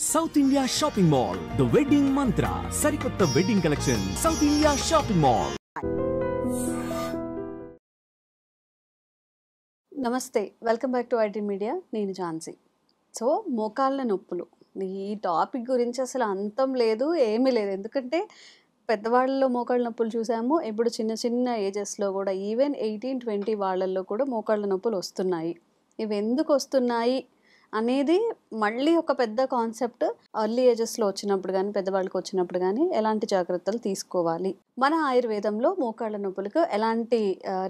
South India shopping mall the wedding Mantra సరికొత్త wedding collection South India shopping mall. నమస్తే, welcome back to IT media. నేను Jhansi. So మోకాళ్ళ నొప్పులు ఈ టాపిక్ గురించి అసలు అంతం లేదు, ఏమీ లేదు. ఎందుకంటే పెద్దవాళ్ళలో మోకాళ్ళ నొప్పులు చూసాము, ఇప్పుడు చిన్న చిన్న ఏజెస్లో కూడా ఈవెన్ 18-20 వాళ్ళల్లో కూడా మోకాళ్ళ నొప్పులు వస్తున్నాయి. ఇవి ఎందుకు వస్తున్నాయి అనేది మళ్ళీ ఒక పెద్ద కాన్సెప్ట్. ఎర్లీ ఏజెస్లో వచ్చినప్పుడు కానీ పెద్దవాళ్ళకి వచ్చినప్పుడు కానీ ఎలాంటి జాగ్రత్తలు తీసుకోవాలి, మన ఆయుర్వేదంలో మోకాళ్ళ నొప్పులకు ఎలాంటి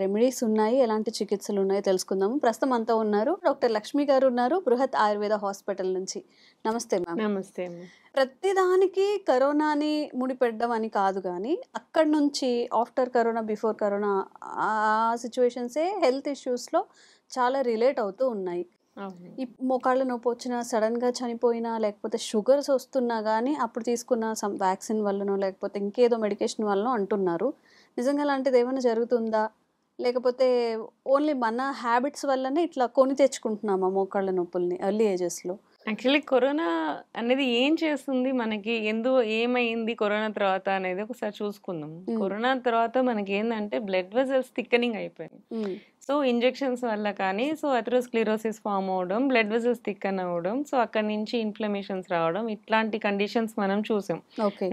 రెమెడీస్ ఉన్నాయి, ఎలాంటి చికిత్సలు ఉన్నాయో తెలుసుకుందాము. ప్రస్తుతం అంతా ఉన్నారు డాక్టర్ లక్ష్మి గారు ఉన్నారు, బృహత్ ఆయుర్వేద హాస్పిటల్ నుంచి. నమస్తే మ్యామ్. నమస్తే. ప్రతిదానికి కరోనాని ముడిపెట్టడం అని కాదు, కానీ అక్కడి నుంచి ఆఫ్టర్ కరోనా, బిఫోర్ కరోనా ఆ సిచ్యువేషన్సే హెల్త్ ఇష్యూస్లో చాలా రిలేట్ అవుతూ ఉన్నాయి. ఈ మోకాళ్ళ నొప్పి వచ్చినా, సడన్గా చనిపోయినా, లేకపోతే షుగర్స్ వస్తున్నా కానీ అప్పుడు తీసుకున్న వ్యాక్సిన్ వల్లనో లేకపోతే ఇంకేదో మెడికేషన్ వల్లనో అంటున్నారు. నిజంగా అలాంటిది ఏమైనా జరుగుతుందా, లేకపోతే ఓన్లీ మన హ్యాబిట్స్ వల్లనే ఇట్లా కొని తెచ్చుకుంటున్నామా మోకాళ్ళ నొప్పుల్ని ఎర్లీ ఏజెస్లో? యాక్చువల్లీ కరోనా అనేది ఏం చేస్తుంది మనకి, ఏమైంది కరోనా తర్వాత అనేది ఒకసారి చూసుకుందాం. కరోనా తర్వాత మనకి ఏంటంటే బ్లడ్ వెజల్స్ థిక్కనింగ్ అయిపోయింది. సో ఇంజెక్షన్స్ వల్ల కానీ అథెరోస్క్లెరోసిస్ ఫామ్ అవడం, బ్లడ్ వెజల్స్ థిక్కన్ అవ్వడం, సో అక్కడి నుంచి ఇన్ఫ్లమేషన్స్ రావడం, ఇట్లాంటి కండిషన్స్ మనం చూసాం.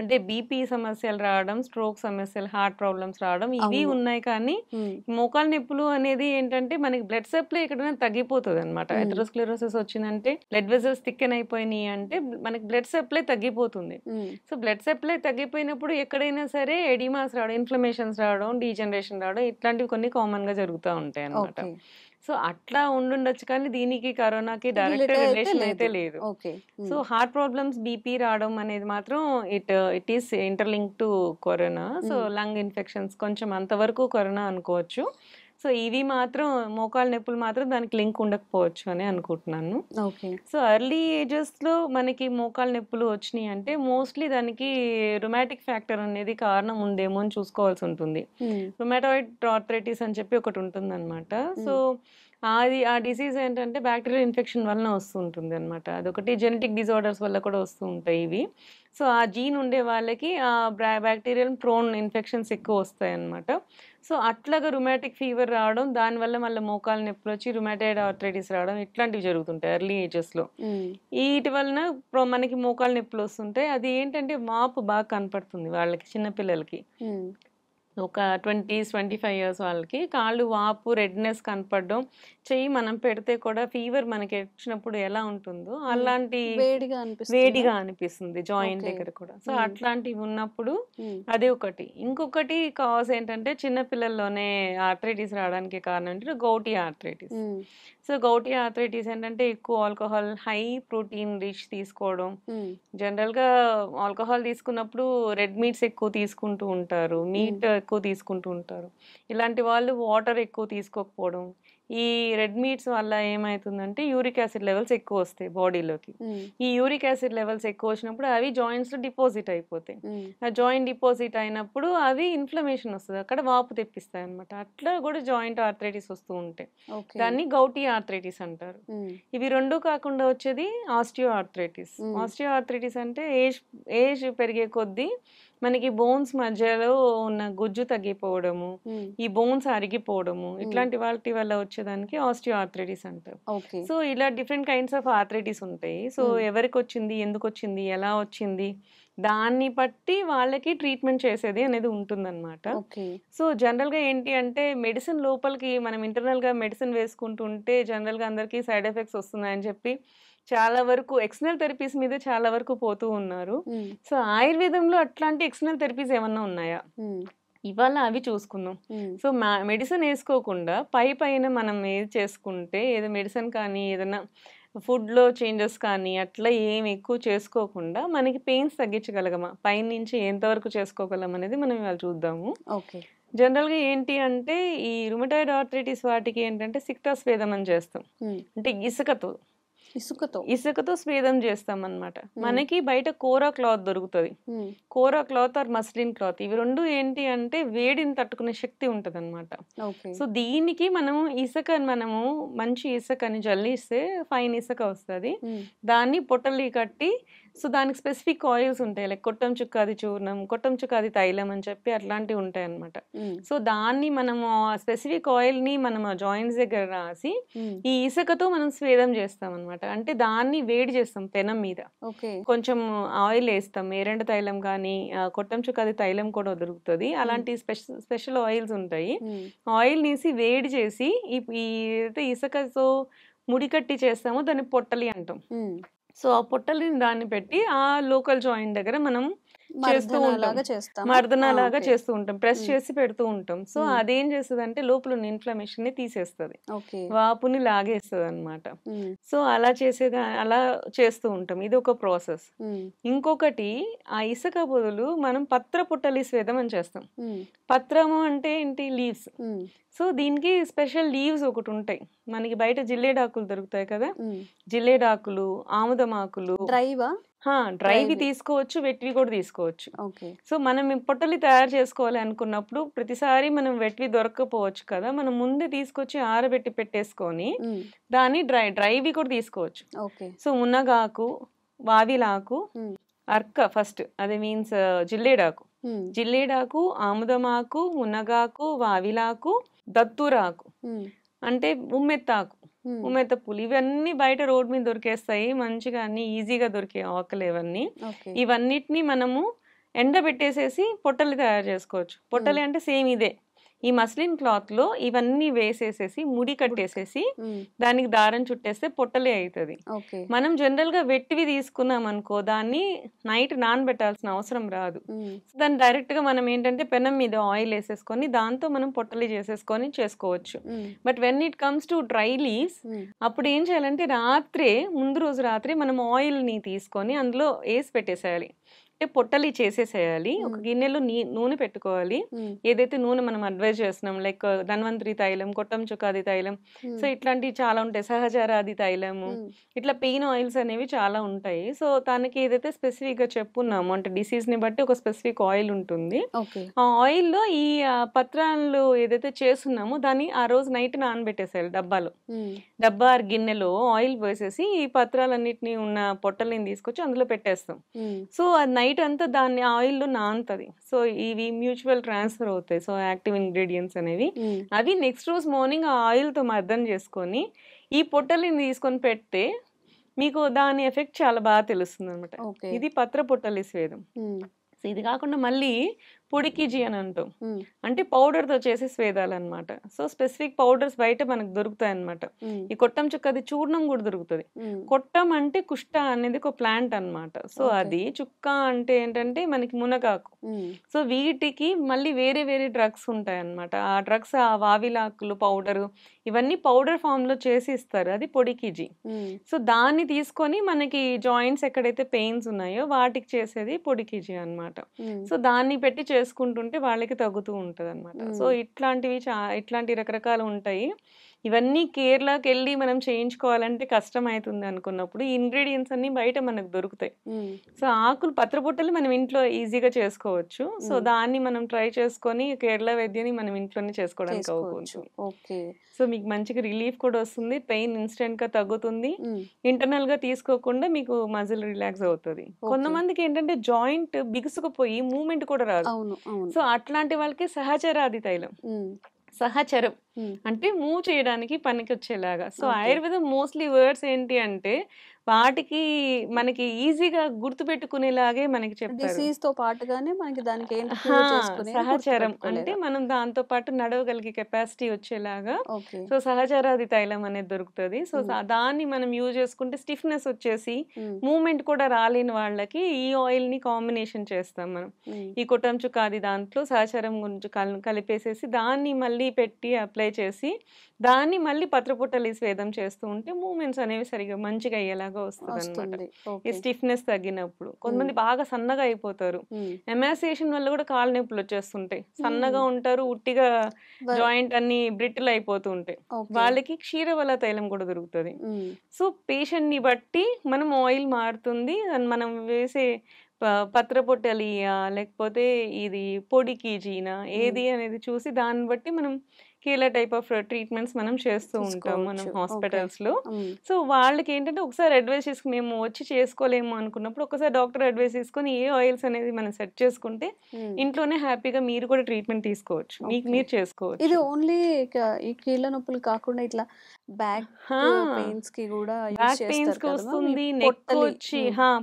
అంటే బీపీ సమస్యలు రావడం, స్ట్రోక్ సమస్యలు, హార్ట్ ప్రాబ్లమ్స్ రావడం, ఇవి ఉన్నాయి. కానీ మోకాళ్ళ నొప్పులు అనేది ఏంటంటే మనకి బ్లడ్ సప్లై ఎక్కడైనా తగ్గిపోతుంది అనమాట. అథెరోస్క్లెరోసిస్ వచ్చిందంటే బ్లడ్ వెజల్స్ థిక్కన్ అయిపోయినాయి అంటే మనకి బ్లడ్ సప్లై తగ్గిపోతుంది. సో బ్లడ్ సప్లై తగ్గిపోయినప్పుడు ఎక్కడైనా సరే ఎడిమాస్ రావడం, ఇన్ఫ్లమేషన్స్ రావడం, డీజనరేషన్ రావడం, ఇట్లాంటివి కొన్ని కామన్ గా జరుగుతూ ఉంటాయి అనమాట. సో అట్లా ఉండుండొచ్చు, కానీ దీనికి కరోనాకి డైరెక్ట్ రిలేషన్ అయితే లేదు. సో హార్ట్ ప్రాబ్లమ్స్, బీపీ రావడం అనేది మాత్రం it is interlink to corona. So lung infections కొంచెం అంతవరకు కరోనా అనుకోవచ్చు. సో ఇవి మాత్రం మోకాళ్ళ నొప్పులు మాత్రం దానికి లింక్ ఉండకపోవచ్చు అని అనుకుంటున్నాను. సో ఎర్లీ ఏజెస్లో మనకి మోకాళ్ళ నొప్పులు వచ్చినాయి అంటే మోస్ట్లీ దానికి రుమాటిక్ ఫ్యాక్టర్ అనేది కారణం ఉందేమో అని చూసుకోవాల్సి ఉంటుంది. రుమాటాయిడ్ ఆర్థరైటిస్ అని చెప్పి ఒకటి ఉంటుంది అనమాట. సో ఆ డిసీజ్ ఏంటంటే బ్యాక్టీరియల్ ఇన్ఫెక్షన్ వలన వస్తుంటుంది అనమాట. అదొకటి జెనెటిక్ డిజార్డర్స్ వల్ల కూడా వస్తూ ఉంటాయి ఇవి. సో ఆ జీన్ ఉండే వాళ్ళకి ఆ బ్యాక్టీరియల్ ప్రోన్ ఇన్ఫెక్షన్స్ ఎక్కువ వస్తాయి అనమాట. సో అట్లాగా రుమాటిక్ ఫీవర్ రావడం, దానివల్ల మళ్ళీ మోకాళ్ళ నొప్పులు వచ్చి రుమాటాయిడ్ ఆర్థరైటిస్ రావడం, ఇట్లాంటివి జరుగుతుంటాయి ఎర్లీ ఏజెస్లో. వీటి వలన మనకి మోకాళ్ళ నొప్పులు వస్తుంటాయి. అది ఏంటంటే వాపు బాగా కనపడుతుంది వాళ్ళకి, చిన్నపిల్లలకి. ఒక 20-25 ఇయర్స్ వాళ్ళకి కాళ్ళు వాపు, రెడ్నెస్ కనపడడం, చెయ్యి మనం పెడితే కూడా ఫీవర్ మనకి వచ్చినప్పుడు ఎలా ఉంటుందో అలాంటి వేడిగా అనిపిస్తుంది జాయింట్ దగ్గర కూడా. సో అట్లాంటివి ఉన్నప్పుడు అదే ఒకటి. ఇంకొకటి కాజ్ ఏంటంటే చిన్నపిల్లల్లోనే ఆర్థరైటిస్ రావడానికి కారణం ఏంటంటే gouty arthritis. So gouty arthritis ఏంటంటే ఎక్కువ ఆల్కహాల్, హై ప్రోటీన్ రిచ్ తీసుకోవడం. జనరల్గా ఆల్కహాల్ తీసుకున్నప్పుడు రెడ్ మీట్స్ ఎక్కువ తీసుకుంటూ ఉంటారు, మీట్ ఎక్కువ తీసుకుంటూ ఉంటారు. ఇలాంటి వాళ్ళు వాటర్ ఎక్కువ తీసుకోకపోవడం, ఈ రెడ్ మీట్స్ వల్ల ఏమవుతుందంటే యూరిక్ యాసిడ్ లెవెల్స్ ఎక్కువ వస్తాయి బాడీలోకి. ఈ యూరిక్ యాసిడ్ లెవెల్స్ ఎక్కువ వచ్చినప్పుడు అవి జాయింట్స్ లో డిపాజిట్ అయిపోతాయి. ఆ జాయింట్ డిపాజిట్ అయినప్పుడు అవి ఇన్ఫ్లమేషన్ వస్తుంది, అక్కడ వాపు తెప్పిస్తాయి అనమాట. అట్లా కూడా జాయింట్ ఆర్థరైటిస్ వస్తూ ఉంటాయి. దాన్ని గౌటీ ఆర్థరైటిస్ అంటారు. ఇవి రెండు కాకుండా వచ్చేది ఆస్టియో ఆర్థరైటిస్. ఆస్టియో ఆర్థరైటిస్ అంటే ఏజ్ పెరిగే కొద్దీ మనకి బోన్స్ మధ్యలో ఉన్న గుజ్జు తగ్గిపోవడము, ఈ బోన్స్ అరిగిపోవడము, ఇట్లాంటి వాటి వల్ల వచ్చేదానికి ఆస్టియో ఆర్థరైటిస్ అంటారు. సో ఇలా డిఫరెంట్ కైండ్స్ ఆఫ్ ఆర్థరైటిస్ ఉంటాయి. సో ఎవరికి వచ్చింది, ఎందుకు వచ్చింది, ఎలా వచ్చింది, దాన్ని బట్టి వాళ్ళకి ట్రీట్మెంట్ చేసేది అనేది ఉంటుందన్నమాట. సో జనరల్గా ఏంటి అంటే మెడిసిన్ లోపలికి మనం ఇంటర్నల్గా మెడిసిన్ వేసుకుంటుంటే జనరల్గా అందరికీ సైడ్ ఎఫెక్ట్స్ వస్తున్నాయని చెప్పి చాలా వరకు ఎక్స్టర్నల్ థెరపీస్ మీద చాలా వరకు పోతూ ఉన్నారు. సో ఆయుర్వేదంలో అట్లాంటి ఎక్స్టర్నల్ థెరపీస్ ఏమన్నా ఉన్నాయా, ఇవాళ అవి చూసుకుందాం. సో మెడిసిన్ వేసుకోకుండా పైన మనం ఏది చేసుకుంటే, ఏదో మెడిసిన్ కానీ ఏదైనా ఫుడ్లో చేంజెస్ కానీ అట్లా ఏం ఎక్కువ చేసుకోకుండా మనకి పెయిన్స్ తగ్గించగలగమా, పైనుంచి ఎంతవరకు చేసుకోగలం అనేది మనం ఇవాళ చూద్దాము. జనరల్గా ఏంటి అంటే ఈ రుమటాయిడ్ ఆర్థరైటిస్ వాటికి ఏంటంటే సిక్తాస్వేదం అని చేస్తాం. అంటే ఇసుకతో స్వేదం చేస్తాం అన్నమాట. మనకి బయట కోరా క్లాత్ దొరుకుతుంది, కోరా క్లాత్ ఆర్ మస్లిన్ క్లాత్. ఇవి రెండు ఏంటి అంటే వేడిని తట్టుకునే శక్తి ఉంటది అనమాట. సో దీనికి మనము మంచి ఇసుకని జల్లిస్తే ఫైన్ ఇసుక వస్తుంది. దాన్ని పొట్టలి కట్టి సో దానికి స్పెసిఫిక్ ఆయిల్స్ ఉంటాయి, లైక్ కొట్టం చుక్కాది చూర్ణం, కొట్టం చుక్కాది తైలం అని చెప్పి అట్లాంటివి ఉంటాయి అన్నమాట. సో దాన్ని మనము స్పెసిఫిక్ ఆయిల్ ని మనం జాయింట్స్ దగ్గర రాసి ఈ ఇసుకతో మనం స్వేదం చేస్తాం అనమాట. అంటే దాన్ని వేడి చేస్తాం పెనం మీద, కొంచెం ఆయిల్ వేస్తాం, ఎర్రండ తైలం కానీ కొట్టం చుక్కాది తైలం కూడా దొరుకుతుంది. అలాంటి స్పెషల్ ఆయిల్స్ ఉంటాయి. ఆయిల్ తీసి వేడి చేసి ఈ ఇసుకతో ముడి కట్టి చేస్తామో దాన్ని పొట్టలి అంటాం. సో ఆ పొట్టలిని దాన్ని పెట్టి ఆ లోకల్ జాయింట్ దగ్గర మనం చేస్తూ ఉంటాం, మర్దనలాగా చేస్తూ ఉంటాం, ప్రెస్ చేసి పెడుతూ ఉంటాం. సో అదేం చేస్తుంది అంటే లోపల ఉన్న ఇన్ఫ్లమేషన్ ని తీసేస్తుంది, వాపుని లాగేస్తుంది అనమాట. సో అలా అలా చేస్తూ ఉంటాం. ఇది ఒక ప్రాసెస్. ఇంకొకటి, ఆ ఇసుక బదులు మనం పత్ర పుట్టలి స్వేదం అని చేస్తాం. పత్రము అంటే ఏంటి? లీవ్స్. సో దీనికి స్పెషల్ లీవ్స్ ఒకటి ఉంటాయి. మనకి బయట జిల్లేడాకులు దొరుకుతాయి కదా, జిల్లేడాకులు, ఆముదమాకులు, డ్రైవి తీసుకోవచ్చు, వెట్వి కూడా తీసుకోవచ్చు. సో మనం పొట్టలి తయారు చేసుకోవాలి అనుకున్నప్పుడు ప్రతిసారి మనం వెట్వి దొరకకపోవచ్చు కదా, మనం ముందే తీసుకొచ్చి ఆరబెట్టి పెట్టేసుకొని దాన్ని డ్రైవి కూడా తీసుకోవచ్చు. సో మునగాకు, వావిలాకు, అర్క ఫస్ట్, అదే మీన్స్ జిల్లేడాకు, ఆముదమాకు, మునగాకు, వావిలాకు, దత్తూరాకు అంటే ఉమ్మెత్తాకు, ఉమ్మెత్త పూలు, ఇవన్నీ బయట రోడ్ మీద దొరికేస్తాయి మంచిగా, అన్ని ఈజీగా దొరికే ఆకులు ఇవన్నీ. ఇవన్నిటిని మనము ఎండబెట్టేసేసి పొట్టలు తయారు చేసుకోవచ్చు. పొట్టలి అంటే సేమ్ ఇదే, ఈ మస్లిన్ క్లాత్ లో ఇవన్నీ వేసేసేసి ముడి కట్టేసేసి దానికి దారం చుట్టేస్తే పొట్టలే అవుతుంది. మనం జనరల్ గా వెట్టివి తీసుకున్నాం అనుకో, దాన్ని నైట్ నానబెట్టాల్సిన అవసరం రాదు. దాన్ని డైరెక్ట్ గా మనం ఏంటంటే పెనం మీద ఆయిల్ వేసేసుకొని దాంతో మనం పొట్టలి చేసేసుకొని చేసుకోవచ్చు. But when it comes to dry leaves, అప్పుడు ఏం చేయాలంటే ముందు రోజు రాత్రి మనం ఆయిల్ ని తీసుకొని అందులో వేసి పెట్టేసేయాలి. అంటే పొట్టలి చేసేసేయాలి. ఒక గిన్నెలో నూనె పెట్టుకోవాలి. ఏదైతే నూనె మనం అడ్వైజ్ చేస్తున్నాం, లైక్ ధన్వంతరి తైలం, కొట్టం చుక్కాది తైలం, సో ఇట్లాంటివి చాలా ఉంటాయి, సహచరాది తైలము, ఇట్లా పెయిన్ ఆయిల్స్ అనేవి చాలా ఉంటాయి. సో దానికి ఏదైతే స్పెసిఫిక్ గా చెప్పున్నామో, అంటే డిసీజ్ ని బట్టి ఒక స్పెసిఫిక్ ఆయిల్ ఉంటుంది. ఆ ఆయిల్ లో ఈ పత్రాలు ఏదైతే చేస్తున్నామో దాన్ని ఆ రోజు నైట్ నానబెట్టేసేయాలి. డబ్బా గిన్నెలో ఆయిల్ వేసేసి ఈ పత్రాలన్నిటిని ఉన్న పొట్టలిని తీసుకొచ్చి అందులో పెట్టేస్తాం. సో నైట్ అంతా దాన్ని ఆయిల్ లో నానుతుంది. సో ఇవి మ్యూచువల్ ట్రాన్స్ఫర్ అవుతాయి. సో యాక్టివ్ ఇంగ్రీడియంట్స్ అనేవి అవి నెక్స్ట్ రోజు మార్నింగ్ ఆ ఆయిల్ తో మర్దన చేసుకొని ఈ పొట్టలిని తీసుకొని పెడితే మీకు దాని ఎఫెక్ట్ చాలా బాగా తెలుస్తుంది అనమాట. ఇది పత్ర పొట్టలి స్వేదం. ఇది కాకుండా మళ్ళీ పొడికిజీ అని అంటాం, అంటే పౌడర్ తో చేసే స్వేదాలు అనమాట. సో స్పెసిఫిక్ పౌడర్స్ బయట మనకు దొరుకుతాయి అనమాట. ఈ కొట్టం చుక్కది చూర్ణం కూడా దొరుకుతుంది. కొట్టం అంటే కుష్ట అనేది ఒక ప్లాంట్ అనమాట. సో అది చుక్క అంటే ఏంటంటే మనకి మునగాకు. సో వీటికి మళ్ళీ వేరే వేరే డ్రగ్స్ ఉంటాయి అనమాట. ఆ డ్రగ్స్, ఆ వావిలాకులు పౌడర్, ఇవన్నీ పౌడర్ ఫామ్ లో చేసి ఇస్తారు, అది పొడికిజీ. సో దాన్ని తీసుకొని మనకి జాయింట్స్ ఎక్కడైతే పెయిన్స్ ఉన్నాయో వాటికి చేసేది పొడికిజీ అనమాట. సో దాన్ని పెట్టి చేసుకుంటుంటే వాళ్ళకి తగ్గుతూ ఉంటది అనమాట. సో ఇట్లాంటి రకరకాలు ఉంటాయి. ఇవన్నీ కేరళకి వెళ్ళి మనం చేయించుకోవాలంటే కష్టం అవుతుంది అనుకున్నప్పుడు ఈ ఇంగ్రీడియంట్స్ అన్ని బయట మనకు దొరుకుతాయి. సో ఆకులు, పత్రపుట్టలు మనం ఇంట్లో ఈజీగా చేసుకోవచ్చు. సో దాన్ని మనం ట్రై చేసుకొని కేరళ వైద్యాన్ని మనం ఇంట్లోనే చేసుకోవడానికి అవ్వచ్చు. సో మీకు మంచిగా రిలీఫ్ కూడా వస్తుంది, పెయిన్ ఇన్స్టెంట్ గా తగ్గుతుంది, ఇంటర్నల్ గా తీసుకోకుండా మీకు మజిల్ రిలాక్స్ అవుతుంది. కొంతమందికి ఏంటంటే జాయింట్ బిగుసుకుపోయి మూవ్మెంట్ కూడా రాదు. సో అట్లాంటి వాళ్ళకి సహచరాది తైలం, సహచరం అంటే మూవ్ చేయడానికి పనికి వచ్చేలాగా. సో ఆయుర్వేదం మోస్ట్లీ వర్డ్స్ ఏంటి అంటే వాటికి మనకి ఈజీగా గుర్తు పెట్టుకునేలాగే మనకి చెప్తారు. సహచరం అంటే మనం దాంతో పాటు నడవగలిగే కెపాసిటీ వచ్చేలాగా. సో సహచరాది తైలం అనేది దొరుకుతుంది. సో దాన్ని మనం యూజ్ చేసుకుంటే స్టిఫ్నెస్ వచ్చేసి మూవ్మెంట్ కూడా రాలేని వాళ్ళకి ఈ ఆయిల్ ని కాంబినేషన్ చేస్తాం మనం. ఈ కొట్టం చుక్కాది దాంట్లో సహచరం గురించి కలిపేసేసి దాన్ని మళ్ళీ పెట్టి అప్లై చేసి దాన్ని మళ్ళీ పత్రపుట్టలి స్వేదం చేస్తూ ఉంటే మూవ్మెంట్స్ అనేవి సరిగా మంచిగా అయ్యేలాగా వస్తుంది అనమాట. ఈ స్టిఫ్నెస్ తగ్గినప్పుడు కొంతమంది బాగా సన్నగా అయిపోతారు, ఎమాసియేషన్ వల్ల కూడా కాళ్ళ నొప్పులు వచ్చేస్తుంటాయి, సన్నగా ఉంటారు, ఉట్టిగా జాయింట్ అన్ని బ్రిటిల్ అయిపోతూ ఉంటాయి, వాళ్ళకి క్షీరవల తైలం కూడా దొరుకుతుంది. సో పేషెంట్ ని బట్టి మనం ఆయిల్ మారుతుంది, మనం వేసే పత్రపొట్టలియా లేకపోతే ఇది పొడికిజీనా ఏది అనేది చూసి దాన్ని బట్టి మనం కీలా టైప్ ఆఫ్ ట్రీట్మెంట్స్ మనం చేస్తూ ఉంటాం మనం తీసుకోవచ్చు. హాస్పిటల్స్ లో. మ్మ్. సో వాళ్ళకి ఏంటంటే ఒకసారి అడ్వైస్ తీసుకుని మేము వచ్చి చేసుకోలేము అనుకున్నప్పుడు ఒకసారి డాక్టర్ అడ్వైస్ తీసుకొని ఏ ఆయిల్స్ అనేది మనం సెట్ చేసుకుంటే మ్మ్. ఇంట్లోనే హ్యాపీగా మీరు కూడా ట్రీట్మెంట్ తీసుకోవచ్చు, మీకు మీరు చేసుకోవచ్చు. ఇది ఓన్లీ ఈ కీళ్ళ నొప్పులు కాకుండా ఇట్లా బ్యాక్ పెయిన్స్ కి కూడా యూజ్ బ్యాక్ పెయిన్స్ చేస్తారు కి కదా వస్తుంది, మీ నెక్ పొట్టలి. వచ్చి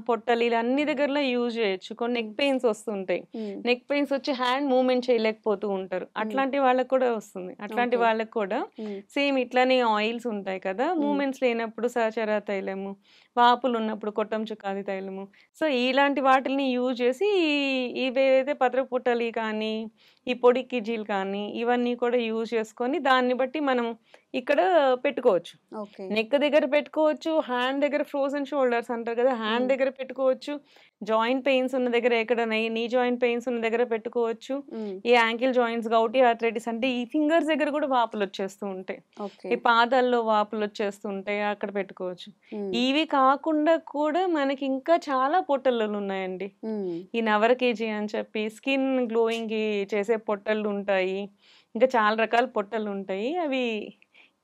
పొట్టలు ఇలా అన్ని దగ్గరలో యూజ్ చేయొచ్చు. కొన్ని నెక్ పెయిన్స్ వస్తుంటాయి, మ్మ్. నెక్ పెయిన్స్ వచ్చి హ్యాండ్ మూవ్మెంట్ చేయలేకపోతూ ఉంటారు, అట్లాంటి వాళ్ళకి కూడా వస్తుంది. అట్లాంటి Okay. వాళ్ళకి కూడా మ్మ్. సేమ్ ఇట్లానే ఆయిల్స్ ఉంటాయి కదా, మూమెంట్స్ లేనప్పుడు సహచర తైలము, వాపులు ఉన్నప్పుడు కొట్టం చుక్కాది తైలము. సో ఇలాంటి వాటిని యూజ్ చేసి ఇవేదైతే పత్ర పుట్టలి కానీ ఈ పొడి కిజీలు కానీ ఇవన్నీ కూడా యూజ్ చేసుకొని దాన్ని బట్టి మనం ఇక్కడ పెట్టుకోవచ్చు. ఓకే. నెక్ దగ్గర పెట్టుకోవచ్చు, హ్యాండ్ దగ్గర ఫ్రోజన్ షోల్డర్స్ అంటారు కదా, హ్యాండ్ దగ్గర పెట్టుకోవచ్చు, జాయింట్ పెయిన్స్ ఉన్న దగ్గర ఎక్కడ నీ జాయింట్ పెయిన్స్ ఉన్న దగ్గర పెట్టుకోవచ్చు, మ్మ్. ఈ యాంకిల్ జాయింట్స్ గౌటీ ఆర్థరైటిస్ అంటే ఈ ఫింగర్స్ దగ్గర కూడా వాపులు వచ్చేస్తూ ఉంటాయి, ఓకే. ఈ పాదాల్లో వాపులు వచ్చేస్తూ ఉంటాయి, అక్కడ పెట్టుకోవచ్చు. మ్మ్. ఇవి కాకుండా కూడా మనకి ఇంకా చాలా పొట్టలు ఉన్నాయండి. మ్మ్. ఈ నవర కేజీ అని చెప్పి స్కిన్ గ్లోయింగ్ కి చేసే పొట్టలు ఉంటాయి, ఇంకా చాలా రకాల పొట్టలు ఉంటాయి. అవి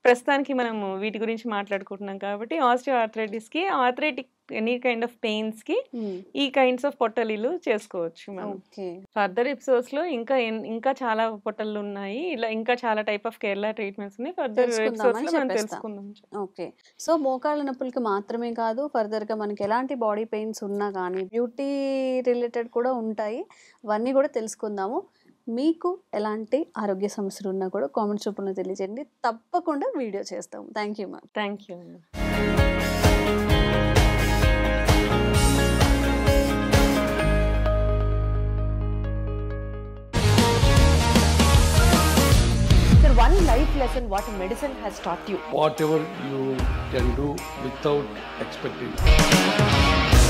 ప్రస్తుతానికి మనము వీటి గురించి మాట్లాడుకుంటున్నాం కాబట్టి ఆస్టియో ఆర్థరైటిస్ కి, arthritic any kind of pains కి మ్మ్. ఈ కైండ్స్ ఆఫ్ పొట్టలీలు చేసుకోవచ్చు మనం. ఓకే. ఫర్దర్ ఎపిసోడ్స్ లో ఇంకా చాలా పొట్టలు ఉన్నాయి, ఇలా ఇంకా చాలా టైప్ ఆఫ్ కేరళ ట్రీట్మెంట్స్ ఉన్నాయి. ఫర్దర్ ఎపిసోడ్స్ తెలుసుకుందామని లో మనం చెప్పేస్తా. తెలుసుకుందాం. ఓకే. సో మోకాళ్ళ నొప్పులకి మాత్రమే కాదు, ఫర్దర్గా మనకి ఎలాంటి బాడీ పెయిన్స్ ఉన్నా కానీ బ్యూటీ రిలేటెడ్ కూడా ఉంటాయి, అవన్నీ కూడా తెలుసుకుందాము. మీకు ఎలాంటి ఆరోగ్య సమస్యలు ఉన్నా కూడా కామెంట్స్ రూపంలో తెలియజేయండి, తప్పకుండా వీడియో చేస్తాము. Thank you ma'am. Thank you. Sir, one life lesson what medicine has taught you. Whatever you can do without expecting.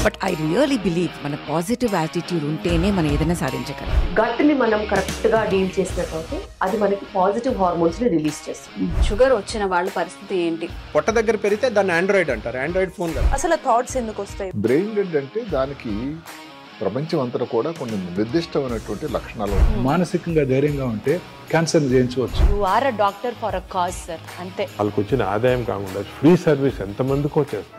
But I really believe మన పాజిటివ్ యాటిట్యూడ్ ఉంటేనే మనం ఏదైనా సాధించగలం. గట్ ని మనం కరెక్ట్ గా డీల్ చేసినట్లయితే అది మనకి పాజిటివ్ హార్మోన్స్ ని రిలీజ్ చేస్తుంది. షుగర్ వచ్చిన వాళ్ళ పరిస్థితి ఏంటి? పొట్ట దగ్గర పెరిగితే దాన్ని ఆండ్రాయిడ్ అంటారు, ఆండ్రాయిడ్ ఫోన్ కదా. అసలు థాట్స్ ఎందుకు వస్తాయి? బ్రెయిన్ డెడ్ అంటే దానికి ప్రపంచం అంతా కూడా కొన్ని నిర్దిష్టమైనటువంటి లక్షణాలు ఉన్నాయి. మానసికంగా ధైర్యంగా ఉంటే క్యాన్సర్ జయించవచ్చు. You are a doctor for a cause sir, అంతే. వాళ్ళకి వచ్చిన ఆదాయం కాకుండా ఫ్రీ సర్వీస్ ఎంతమందికో చేస్తారు.